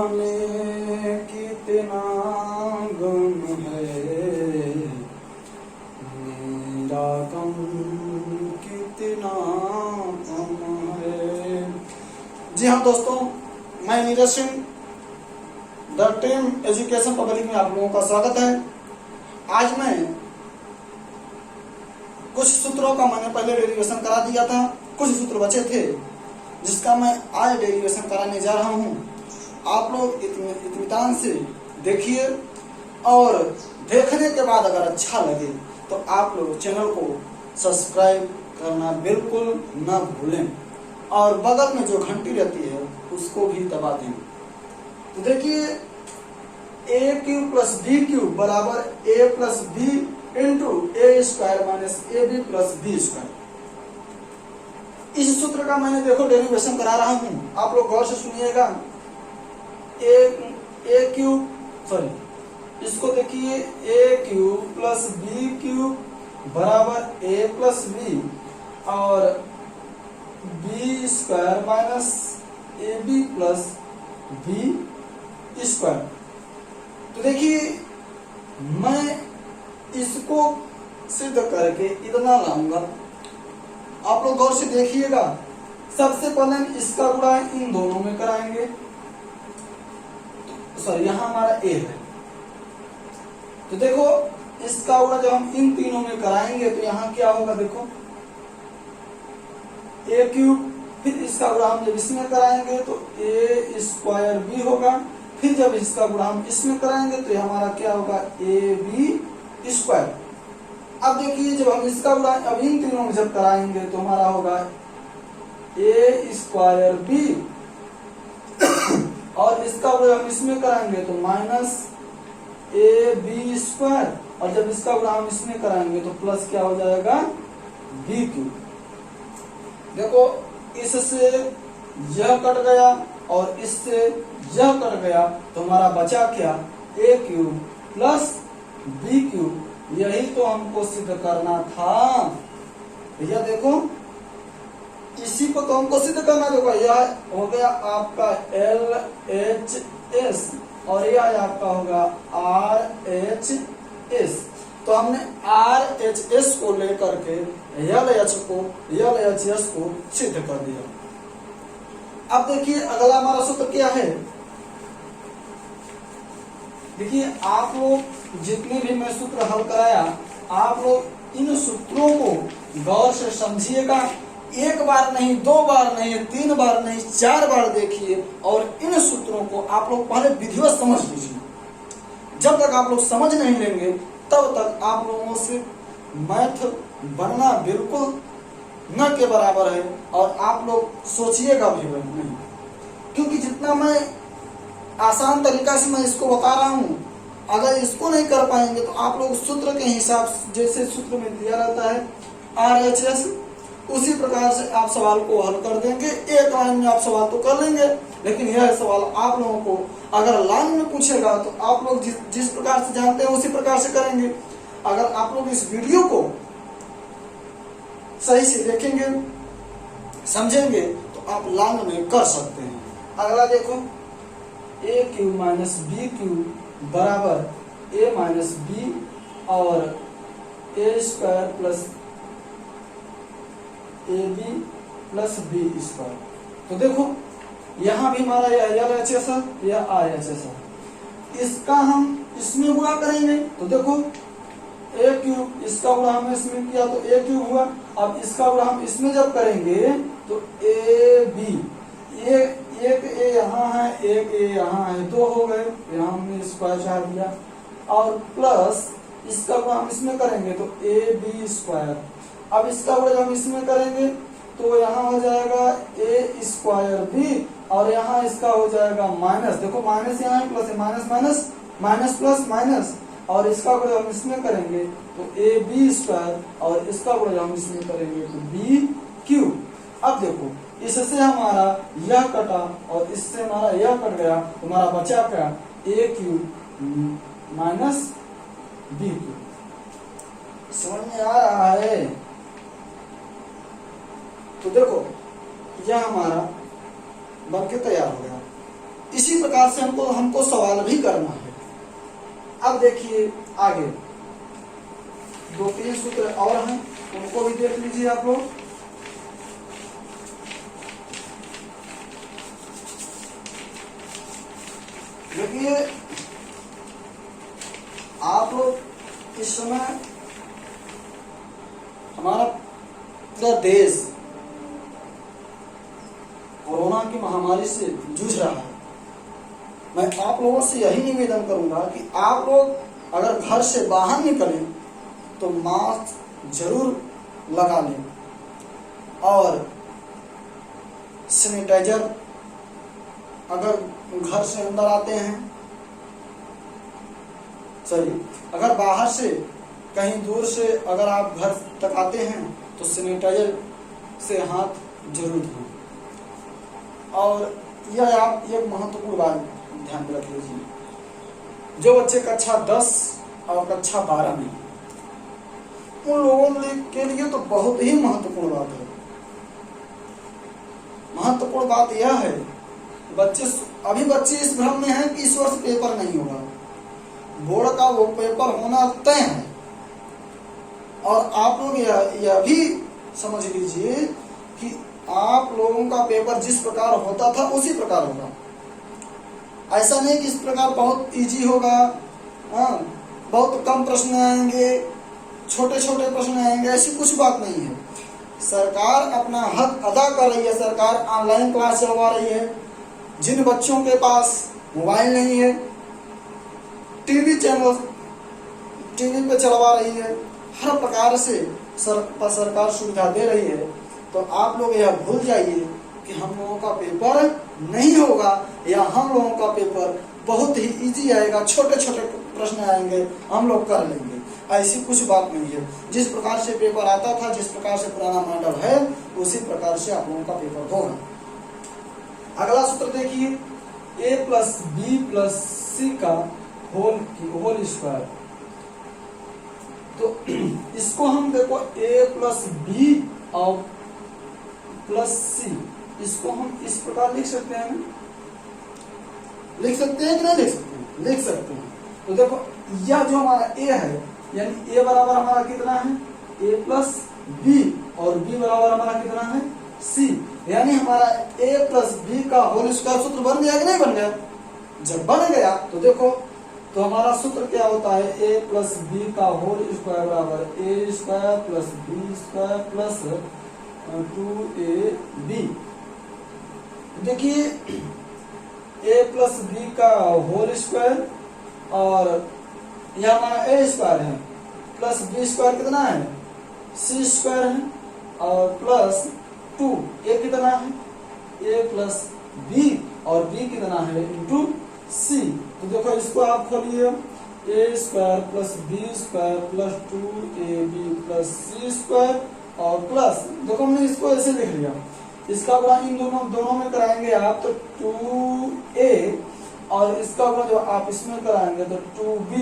में कितना गम है, मेरा गम कितना कम है। जी हाँ दोस्तों, मैं Neeraj Singh the team education public में आप लोगों का स्वागत है। आज मैं कुछ सूत्रों का मैंने पहले डेरिवेशन करा दिया था, कुछ सूत्र बचे थे जिसका मैं आज डेरिवेशन कराने जा रहा हूँ। आप लोग इत्मीनान से देखिए और देखने के बाद अगर अच्छा लगे तो आप लोग चैनल को सब्सक्राइब करना बिल्कुल न भूलें और बगल में जो घंटी रहती है उसको भी दबा दें। तो देखिए, A cube plus B cube बराबर A plus B into A square minus A B plus B square. इस सूत्र का मैंने देखो डेरिवेशन करा रहा हूं, आप लोग गौर से सुनिएगा। ए क्यूब सॉरी इसको देखिए, A cube plus B cube बराबर ए प्लस बी और B square minus A B plus B square. तो देखिए, मैं इसको सिद्ध करके इतना लाऊंगा, आप लोग गौर से देखिएगा। सबसे पहले इसका गुणा इन दोनों में कराएंगे, सॉरी यहाँ हमारा ए है, तो देखो इसका गुणा जब हम इन तीनों में कराएंगे तो यहाँ क्या होगा, देखो ए क्यूब, फिर इसका गुणा हम जब इसमें कराएंगे तो ए स्क्वायर बी होगा, फिर जब इसका गुणा हम इसमें कराएंगे तो हमारा क्या होगा, ए बी स्क्वायर। अब देखिए, जब हम इसका गुणा अब इन तीनों में जब कराएंगे तो हमारा होगा ए स्क्वायर बी और इसका गुणा हम इसमें कराएंगे तो माइनस ए बी स्क्वायर, और जब इसका गुणा हम इसमें कराएंगे तो प्लस क्या हो जाएगा, बी क्यूब। देखो, इससे यह कट गया और इससे यह कट गया तो हमारा बचा क्या, ए क्यूब प्लस बी क्यूब। यही तो हमको सिद्ध करना था भैया। देखो, इसी को तो हमको सिद्ध करना। देखो, यह हो गया आपका एल एच एस और यह आपका होगा आर एच एस। तो हमने आर एच एस को लेकर के एल एच एस को सिद्ध कर दिया। अब देखिए, अगला हमारा सूत्र क्या है। देखिए, आप लोग जितने भी मैं सूत्र हल कराया, आप लोग इन सूत्रों को गौर से समझिएगा। एक बार नहीं, दो बार नहीं, तीन बार नहीं, 4 बार देखिए और इन सूत्रों को आप लोग पहले विधिवत समझ लीजिए। जब तक आप लोग समझ नहीं लेंगे तब तक आप लोगों से मैथ बनना बिल्कुल न के बराबर है और आप लोग सोचिएगा भी नहीं, क्योंकि जितना मैं आसान तरीका से मैं इसको बता रहा हूँ, अगर इसको नहीं कर पाएंगे तो आप लोग सूत्र के हिसाब से, जैसे सूत्र में दिया रहता है RHS, उसी प्रकार से आप सवाल को हल कर देंगे। एक लाइन में आप सवाल तो कर लेंगे, लेकिन यह सवाल आप लोगों को अगर लाइन में पूछेगा तो आप लोग जिस प्रकार से जानते हैं उसी प्रकार से करेंगे। अगर आप लोग इस वीडियो को सही से देखेंगे, समझेंगे तो आप लाइन में कर सकते हैं। अगला देखो, A cube minus B cube बराबर ए माइनस बी और A square plus A B plus B square. तो देखो, यहाँ भी हमारा यह एल एच एस है, यह आर एच एस है। इसका हम इसमें गुणा करेंगे तो देखो, ए क्यूब, इसका गुणा हमने इसमें किया तो ए क्यूब हुआ। अब इसका गुणा हम इसमें जब करेंगे तो ए बी, एक ए यहाँ है, एक ए यहाँ है, 2 हो गए, यहाँ हमने स्क्वायर चढ़ा दिया, और प्लस इसका गुणा हम इसमें करेंगे तो ए बी स्क्वायर। अब इसका गुणा हम इसमें करेंगे तो यहाँ हो जाएगा ए स्क्वायर बी और यहाँ इसका हो जाएगा माइनस। देखो, माइनस यहाँ है, प्लस है, minus minus minus plus minus, और इसका गुणा हम इसमें करेंगे तो ए बी स्क्वायर और इसका गुणा हम इसमें करेंगे तो बी क्यूब। अब देखो, इससे हमारा यह कटा और इससे हमारा यह कट गया, तो हमारा बचा क्या, ए क्यूब माइनस बी क्यूब। समझ में आ रहा है? तो देखो, यह हमारा बनके तैयार हो गया। इसी प्रकार से हमको सवाल भी करना है। अब देखिए आगे 2-3 सूत्र और हैं, उनको भी देख लीजिए आप लोग। देखिए आप लोग इस समय हमारा पूरा देश कोरोना की महामारी से जूझ रहा है। मैं आप लोगों से यही निवेदन करूंगा कि आप लोग अगर घर से बाहर निकलें तो मास्क जरूर लगा लें और सैनिटाइजर अगर घर से अंदर आते हैं, अगर बाहर से कहीं दूर से अगर आप घर तक आते हैं तो सैनिटाइजर से हाथ जरूर धोएं। और यह आप एक महत्वपूर्ण बात ध्यान में रख लीजिए, जो बच्चे कक्षा 10 और कक्षा 12 में, उन लोगों के लिए तो बहुत ही महत्वपूर्ण बात है। महत्वपूर्ण बात यह है, बच्चे इस भ्रम में हैं कि इस वर्ष पेपर नहीं होगा। बोर्ड का वो पेपर होना तय है। और आप लोग यह भी समझ लीजिए कि आप लोगों का पेपर जिस प्रकार होता था उसी प्रकार होगा। ऐसा नहीं कि इस प्रकार बहुत इजी होगा, बहुत कम प्रश्न आएंगे, छोटे छोटे प्रश्न आएंगे, ऐसी कुछ बात नहीं है। सरकार अपना हक अदा कर रही है। सरकार ऑनलाइन क्लास चलवा रही है। जिन बच्चों के पास मोबाइल नहीं है, टीवी पे चलवा रही है। हर प्रकार से सरकार सुविधा दे रही है। तो आप लोग यह भूल जाइए कि हम लोगों का पेपर नहीं होगा या हम लोगों का पेपर बहुत ही इजी आएगा, छोटे छोटे प्रश्न आएंगे, हम लोग कर लेंगे। ऐसी कुछ बात नहीं है। जिस प्रकार से पेपर आता था, जिस प्रकार से पुराना मॉडल है, उसी प्रकार से आप लोगों का पेपर होगा। अगला सूत्र देखिए, a + b + c का होल स्क्वायर। तो इसको हम देखो a + b और +c, इसको हम इस प्रकार लिख सकते हैं। लिख सकते हैं कि नहीं लिख सकते हैं? लिख सकते हैं। तो देखो यह जो हमारा a है, यानी a बराबर हमारा कितना है, a + b, और b बराबर हमारा कितना है, c, यानी हमारा a + b का होल स्क्वायर सूत्र बन गया कि नहीं बन गया? जब बन गया तो देखो, तो हमारा सूत्र क्या होता है, a + b का होल स्क्वायर बराबर a² + b² + 2ab। देखिए a + b का होल स्क्वायर और यह हमारा a² है, प्लस b² कितना है, c² है, और +2 a कितना है, a + b, और b कितना है इंटू c। तो देखो इसको आप खोलिए, a² + b² + 2ab + c² और प्लस, देखो हमने इसको ऐसे लिख लिया, इसका गुणा इन दोनों में कराएंगे आप तो 2a, और इसका गुणा जो आप इसमें कराएंगे तो 2b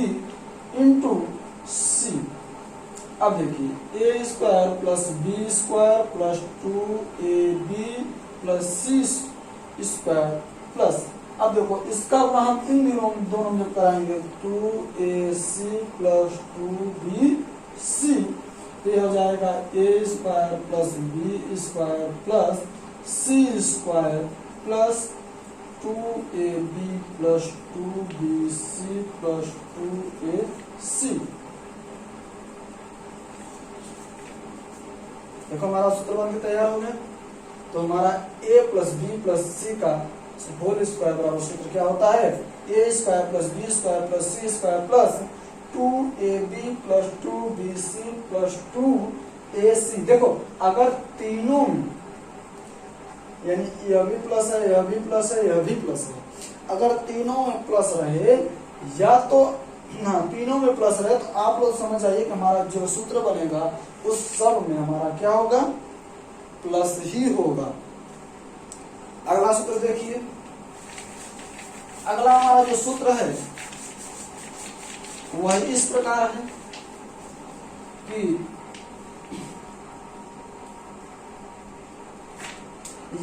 इंटू c। अब देखिए a² + b² + 2ab + c² plus, अब देखो इसका गुणा हम इन दोनों में कराएंगे 2ac + 2bc, तो ये हो जाएगा a² + b² + c² + 2ab + 2bc + 2ac। देखो हमारा सूत्र बन के तैयार हो गया। तो हमारा a + b + c का होल स्क्वायर बराबर सूत्र क्या होता है, a² + b² + c² + 2ab + 2bc + 2ac। देखो अगर तीनों में, यानी यह भी प्लस है, यह भी प्लस है, यह भी प्लस है, अगर तीनों में प्लस रहे, या तो तीनों में प्लस रहे, तो आप लोग समझ जाइए कि हमारा जो सूत्र बनेगा उस सब में हमारा क्या होगा, प्लस ही होगा। अगला सूत्र देखिए, अगला हमारा जो सूत्र है वह इस प्रकार है कि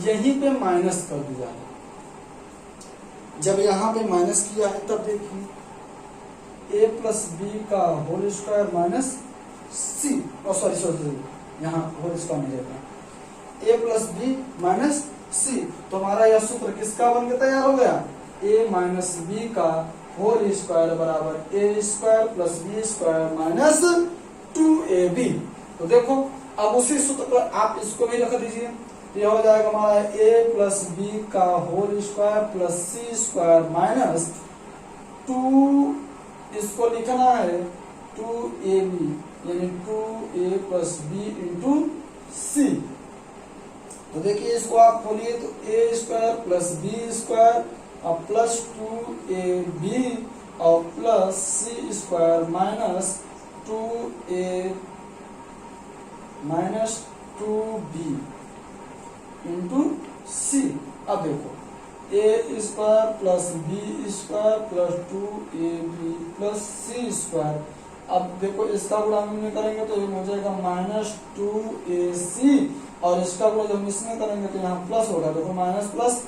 यहीं पे माइनस कर दिया है, जब यहाँ पे माइनस किया है तब देखिए a प्लस बी का होल स्क्वायर माइनस सी, सॉरी यहाँ होल स्क्वायर नहीं रहता, a प्लस बी माइनस सी। तो हमारा यह सूत्र किसका बन के तैयार हो गया, a माइनस बी का होल स्क्वायर बराबर a square plus B square minus 2ab। तो देखो अब उसी सूत्र पर आप इसको भी रख दीजिए, यह हो जाएगा हमारा a प्लस बी का होल स्क्वायर प्लस सी स्क्वायर माइनस 2, इसको लिखना है 2ab यानी 2a plus B into C. तो देखिए इसको आप खोलिए तो a square plus B square और प्लस 2ab और प्लस सी square minus 2a minus 2b into C. अब देखो a square plus B square plus 2ab plus C square. अब देखो इसका गुणा हम करेंगे तो ये हो जाएगा माइनस 2ac और इसका गुणा जब हम इसमें करेंगे तो यहाँ प्लस होगा। देखो minus plus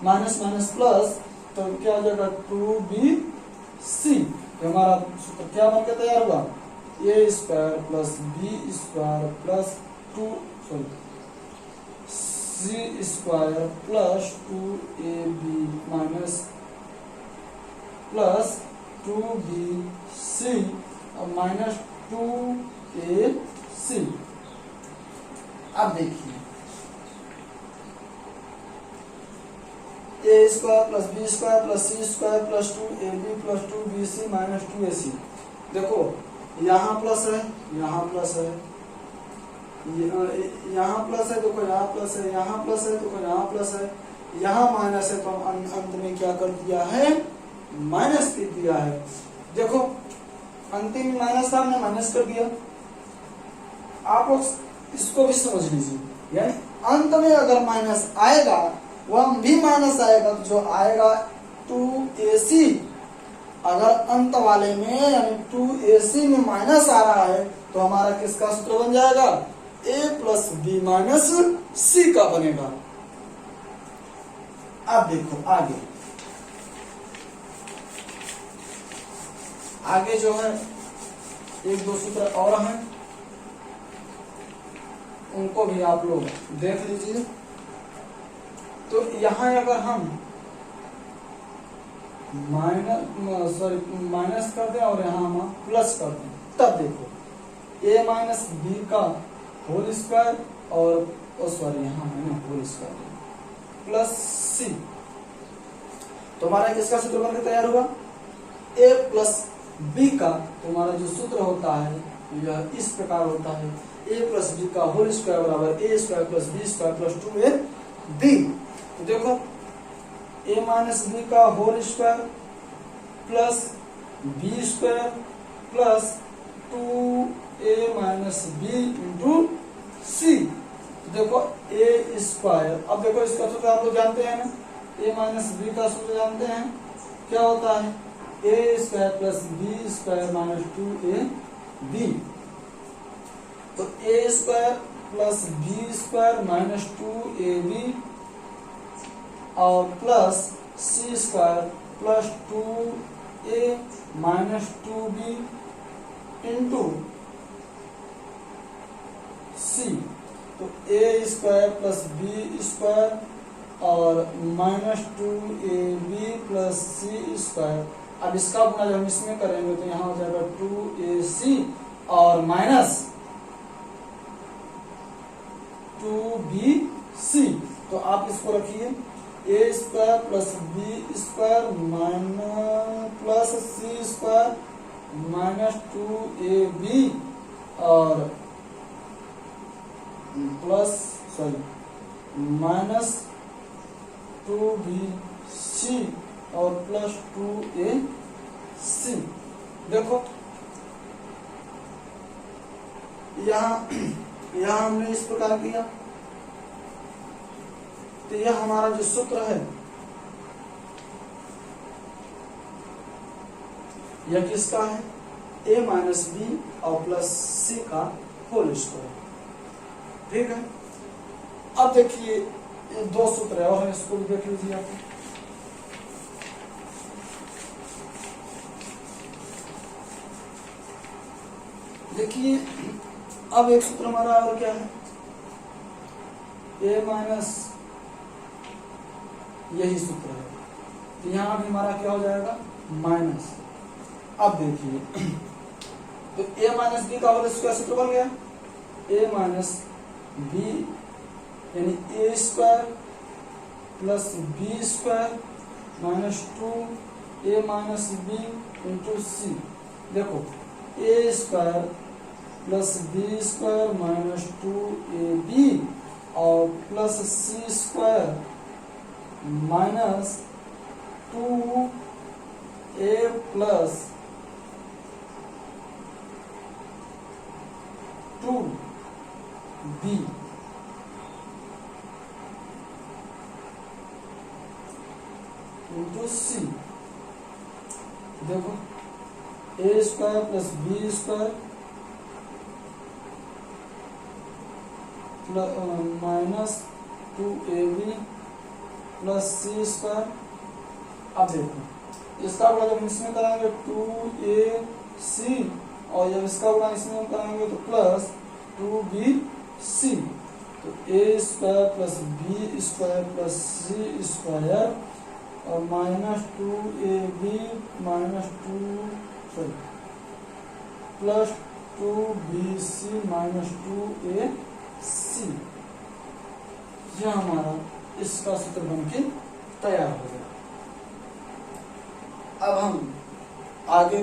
minus minus plus तो क्या हो जाएगा 2bc। तो हमारा सूत्र क्या बनकर तैयार हुआ, a square plus B square plus C square plus 2ab minus plus 2bc और माइनस 2ac। अब देखिए a square plus B square plus C square plus 2ab plus 2bc minus 2ac। देखो यहाँ प्लस है, यहाँ प्लस है, यहाँ plus है, देखो यहाँ प्लस है, यहाँ प्लस है, देखो यहाँ प्लस है, यहाँ माइनस है। तो हम अंत में क्या कर दिया है, माइनस कर दिया है। देखो अंतिम माइनस था, हमने माइनस कर दिया। आप लोग इसको भी समझ लीजिए, यानी अंत में अगर माइनस आएगा वह भी माइनस आएगा, तो जो आएगा 2ac। अगर अंत वाले में यानी 2ac में माइनस आ रहा है तो हमारा किसका सूत्र बन जाएगा, a प्लस बी माइनस सी का बनेगा। अब देखो आगे आगे जो है एक दो सूत्र और हैं, उनको भी आप लोग देख लीजिए। तो यहाँ अगर हम माइनस कर दें और यहाँ हम प्लस कर दें, तब देखो a माइनस बी का होल स्क्वायर और सॉरी यहाँ मैंने होल स्क्वायर प्लस सी। तो हमारा किसका सूत्र बनकर तैयार हुआ, a प्लस बी का। तो हमारा जो सूत्र होता है यह इस प्रकार होता है, a प्लस बी का होल स्क्वायर बराबर a square plus B square plus 2ab। तो देखो a माइनस बी का whole square plus B square plus 2a minus B into सी। देखो a स्क्वायर, अब देखो इसका सूत्र आप लोग जानते हैं ना, a माइनस बी का सूत्र जानते हैं क्या होता है, a square plus B square minus 2ab। तो a square plus B square minus 2ab और प्लस सी square plus 2a minus 2b into C. तो a square plus B square और माइनस 2ab प्लस सी स्क्वायर। अब इसका गुणा जब हम इसमें करेंगे तो यहाँ हो जाएगा 2ac और माइनस 2bc। तो आप इसको रखिए a square plus B square minus plus C square minus 2ab और प्लस सॉरी माइनस 2bc और प्लस 2ac। देखो यहाँ हमने इस प्रकार किया। तो यह हमारा जो सूत्र है यह किसका है, a माइनस बी और प्लस सी का होल स्क्वायर। ठीक है, अब देखिए ये दो सूत्र है और इसको भी देख लीजिए आप। देखिए अब एक सूत्र हमारा और क्या है, a माइनस, यही सूत्र है, तो यहाँ भी हमारा क्या हो जाएगा माइनस। अब देखिए तो a माइनस बी का होल स्क्वायर सूत्र बन गया, a माइनस बी यानी a square plus B square minus 2 a minus B into सी। देखो a square plus B square minus 2ab और प्लस सी square minus 2a plus 2b into सी। देखो a square plus B square minus 2ab plus C square. अब देखो इसका गुणा जब इसमें कराएंगे 2ac और जब इसका गुणा इसमें कराएंगे तो प्लस 2bc, तो a square plus B square plus C square और minus 2ab minus 2 plus 2bc minus 2ac, यह हमारा इसका सूत्र बनके तैयार हो गया। अब हम आगे,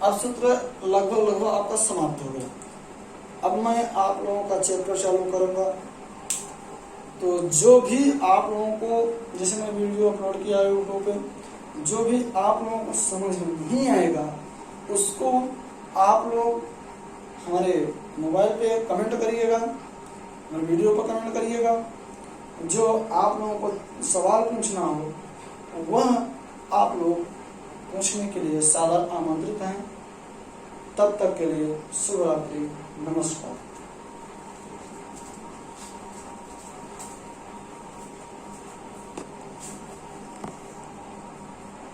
अब सूत्र लगभग आपका समाप्त हो गया। अब मैं आप लोगों का चैप्टर चालू करूंगा, तो जो भी आप लोगों को, जैसे मैं वीडियो अपलोड किया है यूट्यूब पे, जो भी आप लोगों को समझ में नहीं आएगा उसको आप लोग हमारे मोबाइल पे कमेंट करिएगा, वीडियो पर कमेंट करिएगा। जो आप लोगों को सवाल पूछना हो वह आप लोग पूछने के लिए सादर आमंत्रित हैं। तब तक के लिए शुभ रात्रि, नमस्कार।